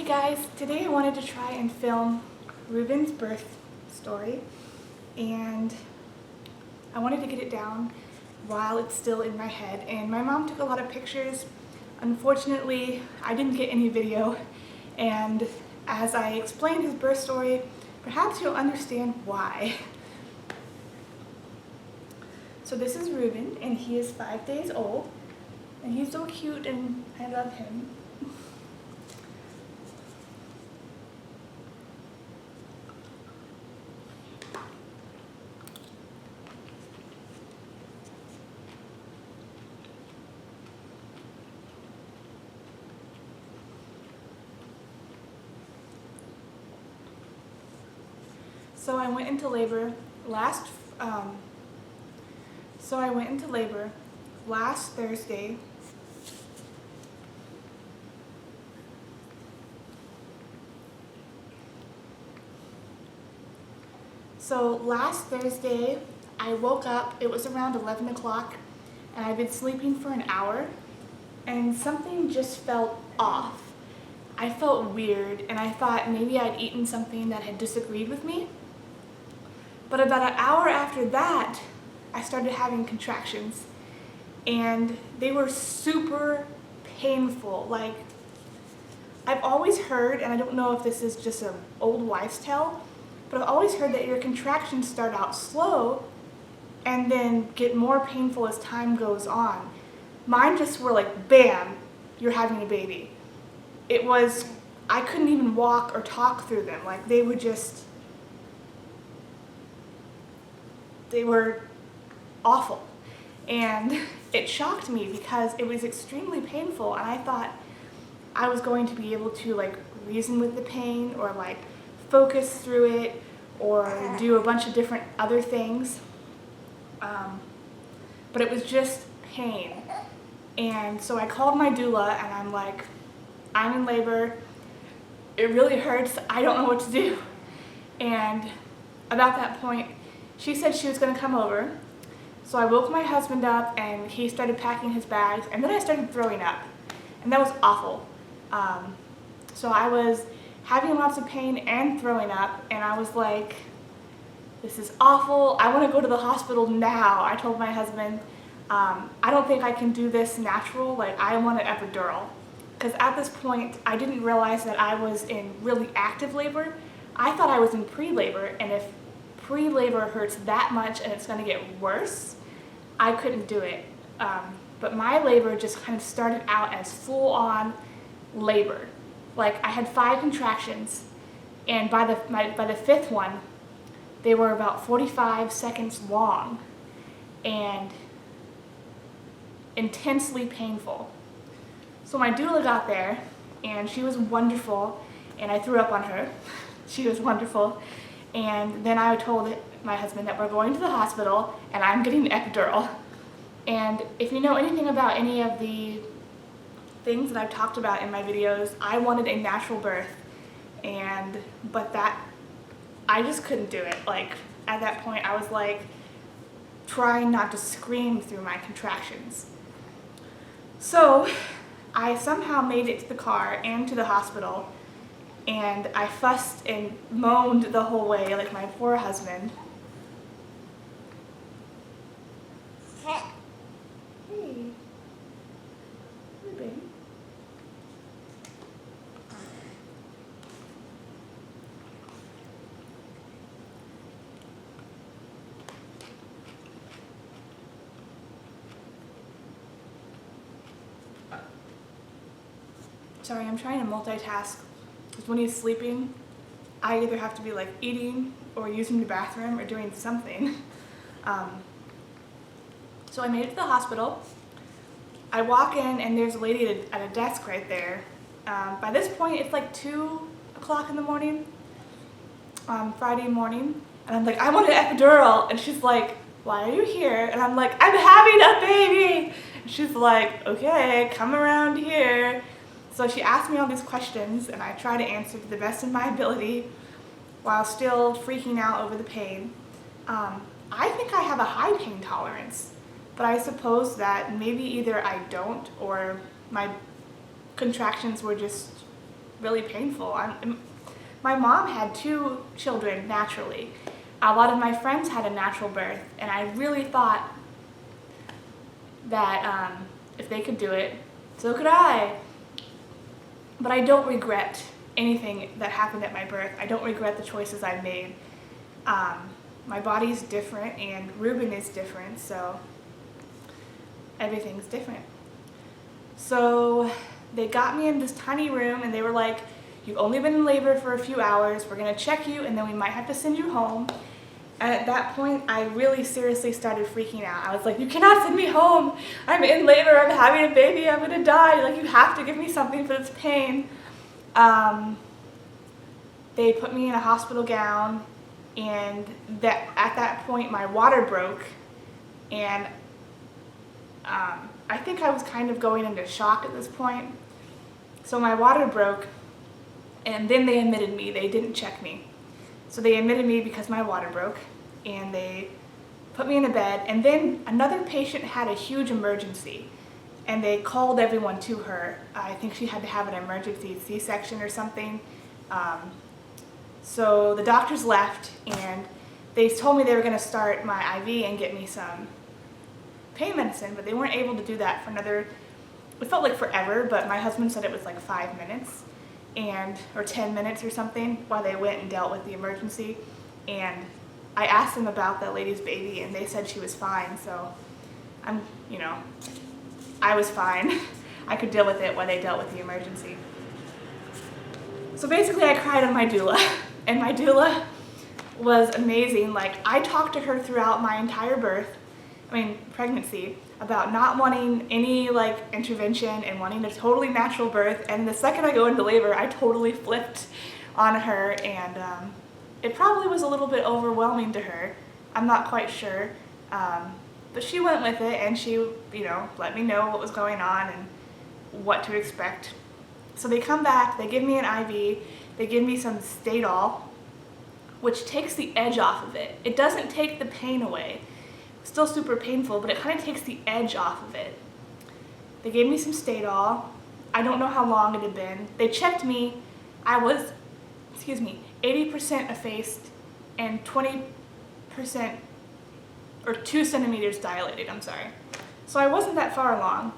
Hey guys, today I wanted to try and film Reuben's birth story, and I wanted to get it down while it's still in my head. And my mom took a lot of pictures. Unfortunately, I didn't get any video, and as I explain his birth story, perhaps you'll understand why. So this is Reuben, and he is 5 days old, and he's so cute and I love him. So I went into labor last Thursday. So last Thursday, I woke up, it was around 11 o'clock, and I've been sleeping for an hour, and something just felt off. I felt weird, and I thought maybe I'd eaten something that had disagreed with me. But about an hour after that, I started having contractions, and they were super painful. Like, I've always heard, and I don't know if this is just an old wives' tale, but I've always heard that your contractions start out slow and then get more painful as time goes on. Mine just were like, bam, you're having a baby. It was, I couldn't even walk or talk through them. Like, they were awful. And it shocked me because it was extremely painful, and I thought I was going to be able to like reason with the pain or like focus through it or do a bunch of different other things. But it was just pain. And so I called my doula and I'm like, I'm in labor, it really hurts, I don't know what to do. And about that point, she said she was going to come over. So I woke my husband up and he started packing his bags, and then I started throwing up. And that was awful. So I was having lots of pain and throwing up, and I was like, this is awful, I want to go to the hospital now. I told my husband, I don't think I can do this natural, like I want an epidural. Because at this point, I didn't realize that I was in really active labor. I thought I was in pre-labor, and if pre-labor hurts that much and it's going to get worse, I couldn't do it. But my labor just kind of started out as full-on labor. Like, I had 5 contractions, and by the 5th one, they were about 45 seconds long and intensely painful. So my doula got there, and she was wonderful, and I threw up on her. She was wonderful. And then I told my husband that we're going to the hospital and I'm getting an epidural. And if you know anything about any of the things that I've talked about in my videos, I wanted a natural birth, but I just couldn't do it. Like, at that point I was like trying not to scream through my contractions. So I somehow made it to the car and to the hospital, and I fussed and moaned the whole way, like my poor husband. Hey. Reuben. Sorry, I'm trying to multitask. Because when he's sleeping, I either have to be like eating or using the bathroom or doing something. So I made it to the hospital. I walk in and there's a lady at a desk right there. By this point, it's like 2 o'clock in the morning, Friday morning. And I'm like, I want an epidural. And she's like, why are you here? And I'm like, I'm having a baby. And she's like, okay, come around here. So she asked me all these questions, and I try to answer to the best of my ability while still freaking out over the pain. I think I have a high pain tolerance, but I suppose that maybe either I don't or my contractions were just really painful. My mom had 2 children naturally. A lot of my friends had a natural birth, and I really thought that if they could do it, so could I. But I don't regret anything that happened at my birth. I don't regret the choices I've made. My body's different, and Reuben is different, so everything's different. So they got me in this tiny room, and they were like, you've only been in labor for a few hours, we're gonna check you, and then we might have to send you home. And at that point, I really seriously started freaking out. I was like, you cannot send me home. I'm in labor, I'm having a baby, I'm gonna die. Like, you have to give me something for this pain. They put me in a hospital gown, and at that point, my water broke, and I think I was kind of going into shock at this point. So my water broke, and then they admitted me. They didn't check me. So they admitted me because my water broke, and they put me in a bed, and then another patient had a huge emergency, and they called everyone to her. I think she had to have an emergency C-section or something. So the doctors left, and they told me they were going to start my IV and get me some pain medicine, but they weren't able to do that for another, it felt like forever, but my husband said it was like 5 minutes. Or 10 minutes or something while they went and dealt with the emergency. And I asked them about that lady's baby, and they said she was fine, so I was fine. I could deal with it while they dealt with the emergency. So basically I cried on my doula, and my doula was amazing. Like, I talked to her throughout my entire pregnancy, about not wanting any intervention and wanting a totally natural birth, and the second I go into labor, I totally flipped on her, and it probably was a little bit overwhelming to her. I'm not quite sure, but she went with it, and she, let me know what was going on and what to expect. So they come back, they give me an IV, they give me some Stadol, which takes the edge off of it. It doesn't take the pain away. Still super painful, but it kind of takes the edge off of it. They gave me some Stadol. I don't know how long it had been. They checked me. I was, 80% effaced and 20% or 2 centimeters dilated, I'm sorry. So I wasn't that far along.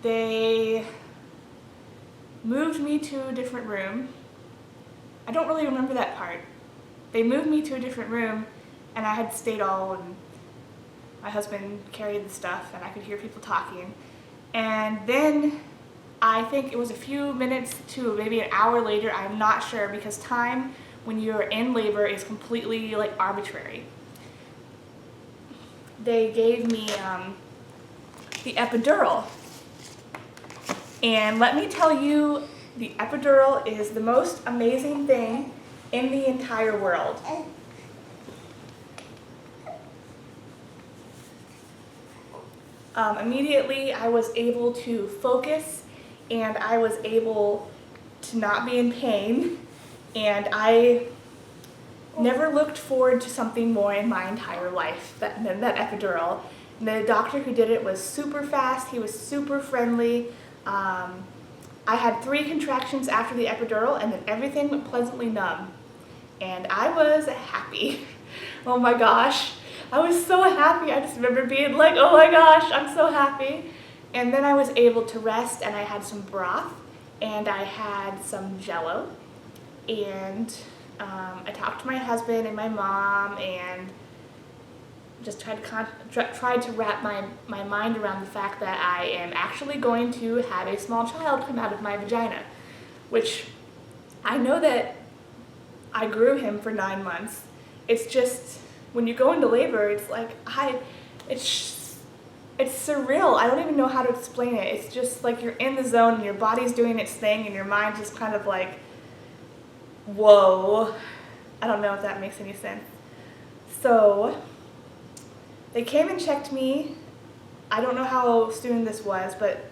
They moved me to a different room. I don't really remember that part. They moved me to a different room, and I had Stadol, and my husband carried the stuff, and I could hear people talking. And then I think it was a few minutes to maybe an hour later, I'm not sure, because time when you're in labor is completely arbitrary. They gave me the epidural. And let me tell you, the epidural is the most amazing thing in the entire world. Immediately I was able to focus, and I was able to not be in pain, and I never looked forward to something more in my entire life than that epidural. And the doctor who did it was super fast, he was super friendly. I had 3 contractions after the epidural, and then everything went pleasantly numb. And I was happy. Oh my gosh. I was so happy. I just remember being like, oh my gosh, I'm so happy. And then I was able to rest, and I had some broth, and I had some Jell-O, and I talked to my husband and my mom, and just tried to wrap my mind around the fact that I am actually going to have a small child come out of my vagina, which I know that I grew him for 9 months. It's just, when you go into labor, it's it's surreal. I don't even know how to explain it. It's just like you're in the zone, and your body's doing its thing, and your mind just kind of whoa. I don't know if that makes any sense. So they came and checked me. I don't know how soon this was, but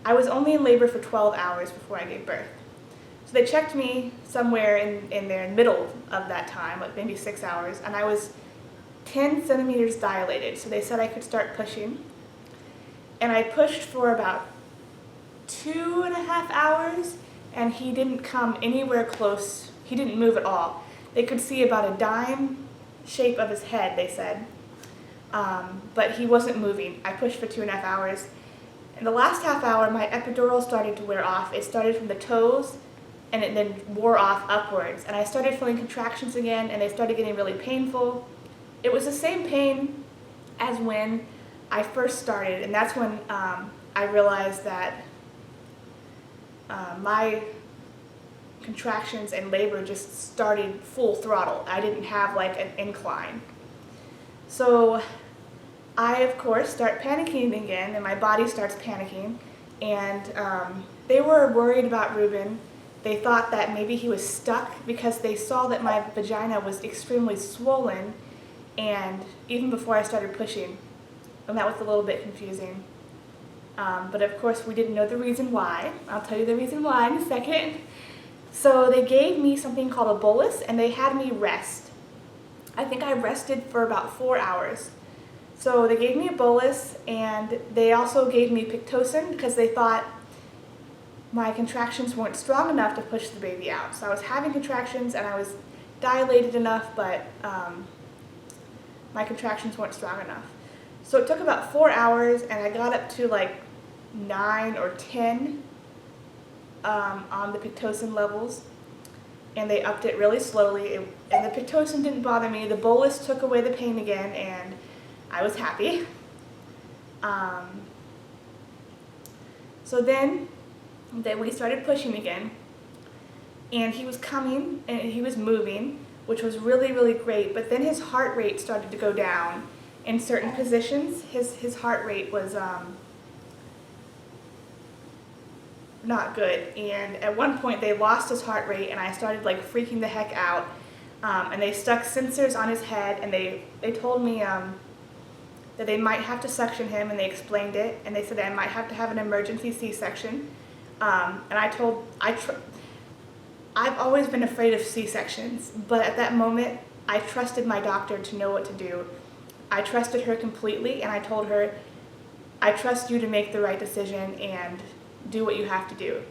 I was only in labor for 12 hours before I gave birth. So they checked me somewhere in the middle of that time, maybe 6 hours, and I was 10 centimeters dilated. So they said I could start pushing. And I pushed for about 2.5 hours, and he didn't come anywhere close. He didn't move at all. They could see about a dime shape of his head, they said, but he wasn't moving. I pushed for 2.5 hours. In the last half hour, my epidural started to wear off. It started from the toes, and it then wore off upwards. And I started feeling contractions again, and they started getting really painful. It was the same pain as when I first started, and that's when I realized that my contractions and labor just started full throttle. I didn't have like an incline. So I, of course, start panicking again, and my body starts panicking, and they were worried about Reuben. They thought that maybe he was stuck because they saw that my vagina was extremely swollen, and even before I started pushing, and that was a little bit confusing. But of course we didn't know the reason why. I'll tell you the reason why in a second. So they gave me something called a bolus, and they had me rest. I think I rested for about 4 hours. So they gave me a bolus, and they also gave me Pitocin because they thought my contractions weren't strong enough to push the baby out. So I was having contractions and I was dilated enough, but my contractions weren't strong enough. So it took about 4 hours, and I got up to like 9 or 10 on the Pitocin levels, and they upped it really slowly. And the Pitocin didn't bother me. The bolus took away the pain again, and I was happy. So then we started pushing again, and he was coming and he was moving, which was really, really great. But then his heart rate started to go down in certain positions. His heart rate was not good, and at one point they lost his heart rate, and I started like freaking the heck out. And they stuck sensors on his head, and they told me that they might have to suction him, and they explained it, and they said I might have to have an emergency C-section. And I've always been afraid of C-sections, but at that moment I trusted my doctor to know what to do. I trusted her completely, and I told her, I trust you to make the right decision and do what you have to do.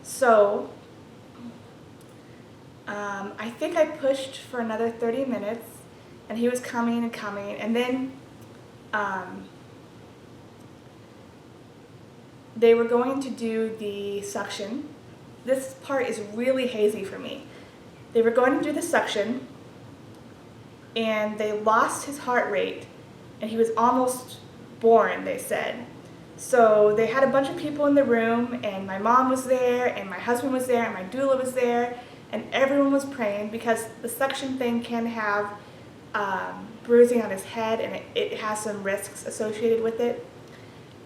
So I think I pushed for another 30 minutes, and he was coming and coming, and then they were going to do the suction. This part is really hazy for me. They were going to do the suction, and they lost his heart rate, and he was almost born, they said. So they had a bunch of people in the room, and my mom was there, and my husband was there, and my doula was there, and everyone was praying because the suction thing can have bruising on his head, and it has some risks associated with it.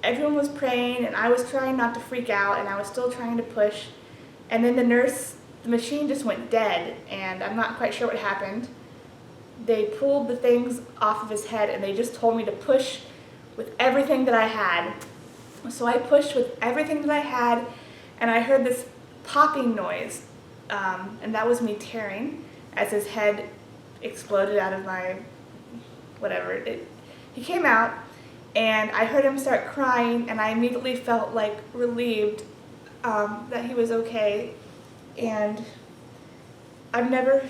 Everyone was praying, and I was trying not to freak out, and I was still trying to push. And then the machine just went dead, and I'm not quite sure what happened. They pulled the things off of his head, and they just told me to push with everything that I had. So I pushed with everything that I had, and I heard this popping noise, and that was me tearing as his head exploded out of my whatever. He came out, and I heard him start crying, and I immediately felt like relieved that he was okay. And I've never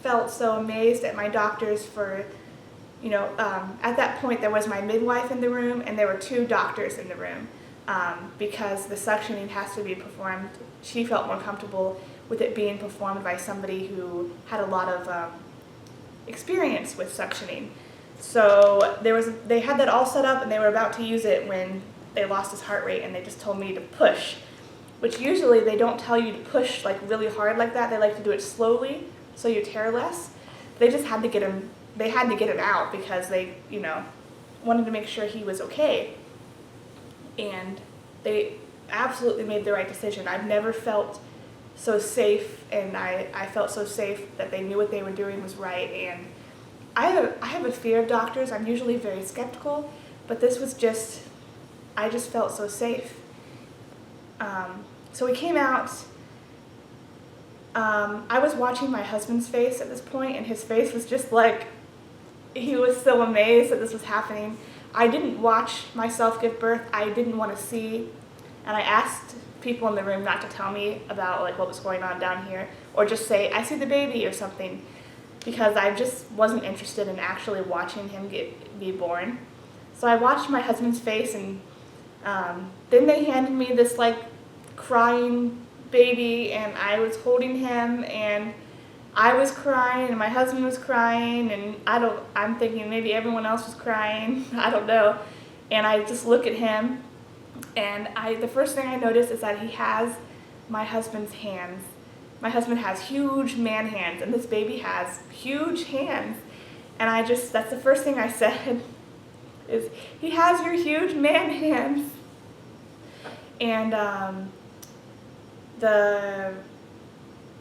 felt so amazed at my doctors for, at that point there was my midwife in the room, and there were 2 doctors in the room because the suctioning has to be performed. She felt more comfortable with it being performed by somebody who had a lot of experience with suctioning. So they had that all set up, and they were about to use it when they lost his heart rate, and they just told me to push, which usually they don't tell you to push like really hard like that. They like to do it slowly so you tear less. They just had to get him. They had to get him out because they, wanted to make sure he was okay. And they absolutely made the right decision. I've never felt so safe, and I felt so safe that they knew what they were doing was right. And I have a fear of doctors. I'm usually very skeptical, but this was I just felt so safe. So we came out. I was watching my husband's face at this point, and his face was just like, he was so amazed that this was happening. I didn't watch myself give birth. I didn't want to see, and I asked people in the room not to tell me about like what was going on down here, or just say, I see the baby or something, because I just wasn't interested in actually watching him be born. So I watched my husband's face, and then they handed me this like crying baby, and I was holding him, and I was crying, and my husband was crying, and I'm thinking maybe everyone else was crying, I don't know. And I just look at him, and the first thing I notice is that he has my husband's hands. My husband has huge man hands, and this baby has huge hands. And that's the first thing I said, is, he has your huge man hands. And the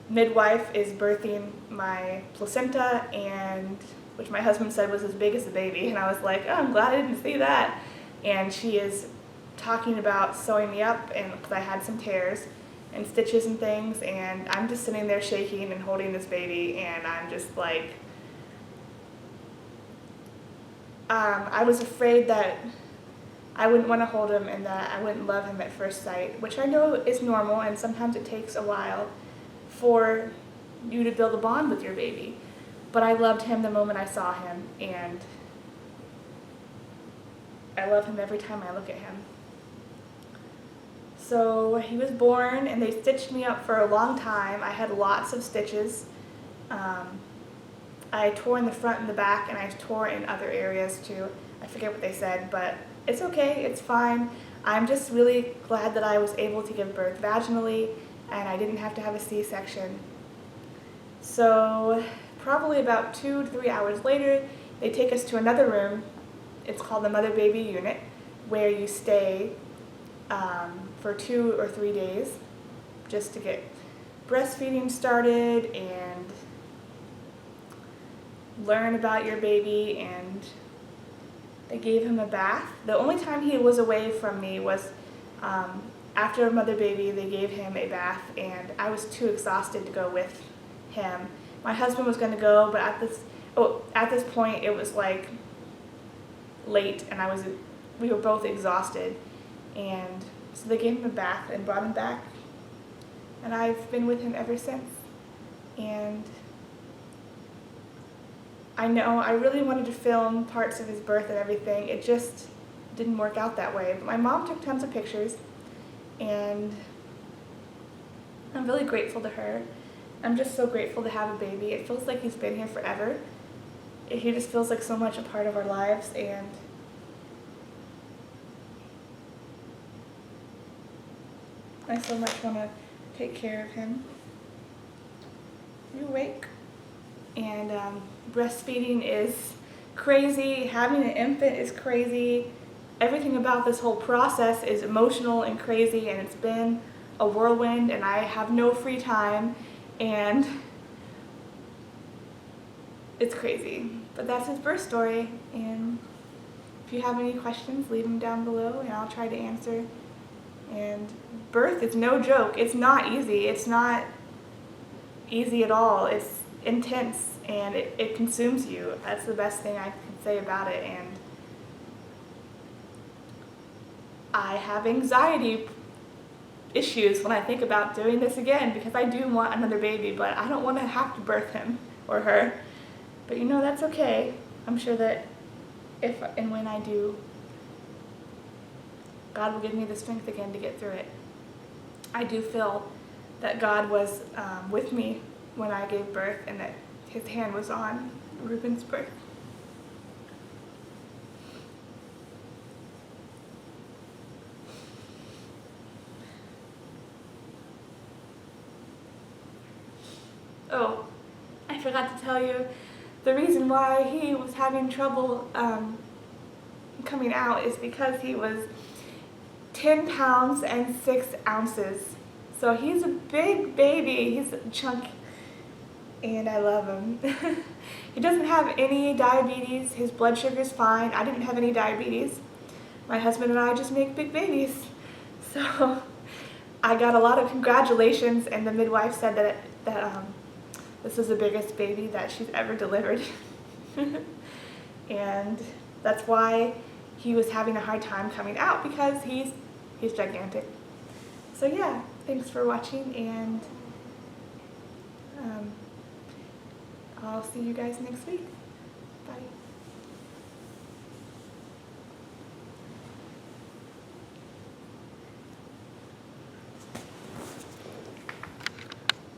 midwife is birthing my placenta, and which my husband said was as big as the baby, and I was like, oh, I'm glad I didn't see that. And she is talking about sewing me up, and because I had some tears and stitches and things, and I'm just sitting there shaking and holding this baby, and I'm just like, I was afraid that I wouldn't want to hold him and that I wouldn't love him at first sight, which I know is normal, and sometimes it takes a while for you to build a bond with your baby. But I loved him the moment I saw him, and I love him every time I look at him. So he was born, and they stitched me up for a long time. I had lots of stitches. I tore in the front and the back, and I tore in other areas too. I forget what they said, but it's okay, it's fine. I'm just really glad that I was able to give birth vaginally, and I didn't have to have a C-section. So probably about 2 to 3 hours later, they take us to another room. It's called the mother-baby unit, where you stay for 2 or 3 days just to get breastfeeding started and learn about your baby. And they gave him a bath. The only time he was away from me was after mother baby. They gave him a bath, and I was too exhausted to go with him. My husband was going to go, but at this point it was like late, and we were both exhausted, and so they gave him a bath and brought him back, and I've been with him ever since. And I know I really wanted to film parts of his birth and everything. It just didn't work out that way. But my mom took tons of pictures, and I'm really grateful to her. I'm just so grateful to have a baby. It feels like he's been here forever. He just feels like so much a part of our lives, and I so much want to take care of him. Are you awake? And breastfeeding is crazy. Having an infant is crazy. Everything about this whole process is emotional and crazy, and it's been a whirlwind, and I have no free time, and it's crazy. But that's his birth story, and if you have any questions, leave them down below, and I'll try to answer. And birth is no joke. It's not easy. It's not easy at all. It's intense, and it consumes you. That's the best thing I can say about it. And I have anxiety issues when I think about doing this again, because I do want another baby, but I don't want to have to birth him or her. But that's okay. I'm sure that if and when I do, God will give me the strength again to get through it. I do feel that God was with me when I gave birth, and that his hand was on Reuben's birth. Oh, I forgot to tell you, the reason why he was having trouble coming out is because he was 10 pounds and 6 ounces. So he's a big baby. He's chunky, and I love him. He doesn't have any diabetes. His blood sugar's fine. I didn't have any diabetes. My husband and I just make big babies. So I got a lot of congratulations, and the midwife said that this was the biggest baby that she's ever delivered. And that's why he was having a hard time coming out, because he's gigantic. So yeah, thanks for watching, and I'll see you guys next week. Bye.